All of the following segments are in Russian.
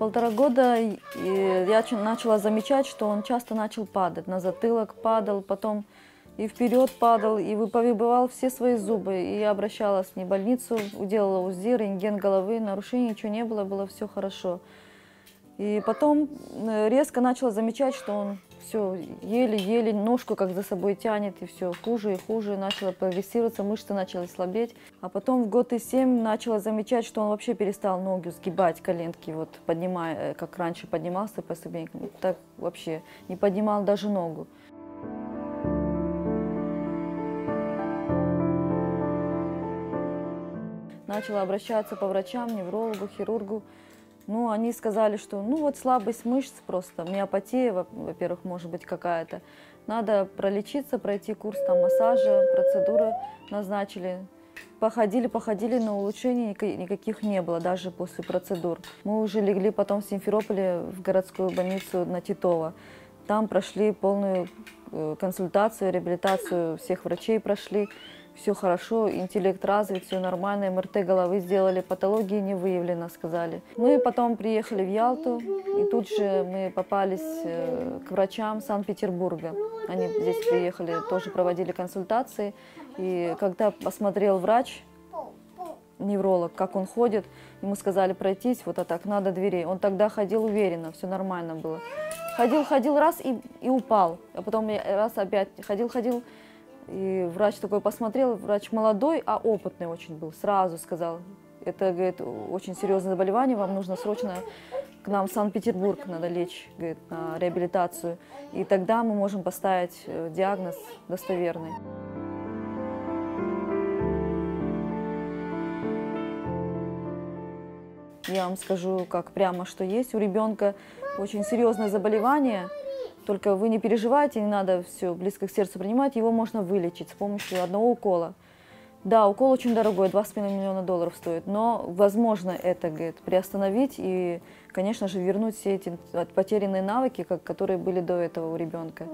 1,5 года я начала замечать, что он часто начал падать. На затылок падал, потом и вперед падал, и повыбивал все свои зубы. И я обращалась в больницу, уделала УЗИ, рентген головы, нарушений ничего не было, было все хорошо. И потом резко начала замечать, что он все еле-еле ножку как за собой тянет, и все хуже и хуже. Начала прогрессироваться, мышцы начали слабеть. А потом в 1,7 года начала замечать, что он вообще перестал ноги сгибать, коленки, вот поднимая, как раньше поднимался по ступенькам. Так вообще не поднимал даже ногу. Начала обращаться по врачам, неврологу, хирургу. Ну, они сказали, что ну вот слабость мышц просто, миопатия, во-первых, может быть какая-то. Надо пролечиться, пройти курс там массажа, процедуры назначили. Походили, но улучшений никаких не было, даже после процедур. Мы уже легли потом в Симферополе в городскую больницу на Титова. Там прошли полную консультацию, реабилитацию, всех врачей прошли. Все хорошо, интеллект развит, все нормально, МРТ головы сделали, патологии не выявлено, сказали. Мы потом приехали в Ялту, и тут же мы попались к врачам Санкт-Петербурга. Они здесь приехали, тоже проводили консультации. И когда посмотрел врач, невролог, как он ходит, ему сказали пройтись вот так, надо дверей. Он тогда ходил уверенно, все нормально было. Ходил раз и упал, а потом раз опять ходил. И врач такой посмотрел, врач молодой, а опытный очень был, сразу сказал, это, говорит, очень серьезное заболевание, вам нужно срочно к нам в Санкт-Петербург, надо лечь, говорит, на реабилитацию, и тогда мы можем поставить диагноз достоверный. Я вам скажу, как прямо, что есть у ребенка очень серьезное заболевание. Только вы не переживайте, не надо все близко к сердцу принимать, его можно вылечить с помощью одного укола. Да, укол очень дорогой, $2,5 миллиона стоит, но возможно это, говорит, приостановить и, конечно же, вернуть все эти потерянные навыки, которые были до этого у ребенка.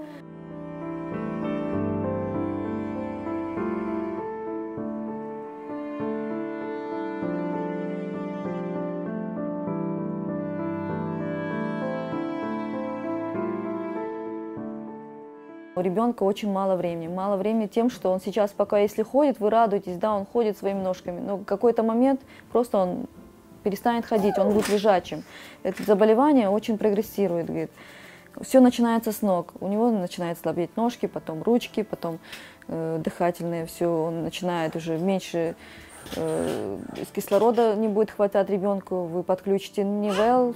У ребенка очень мало времени. Мало времени тем, что он сейчас пока, если ходит, вы радуетесь, да, он ходит своими ножками, но в какой-то момент просто он перестанет ходить, он будет лежачим. Это заболевание очень прогрессирует, говорит. Все начинается с ног. У него начинают слабеть ножки, потом ручки, потом дыхательные, все, он начинает уже меньше кислорода не будет хватать ребенку, вы подключите Нивел.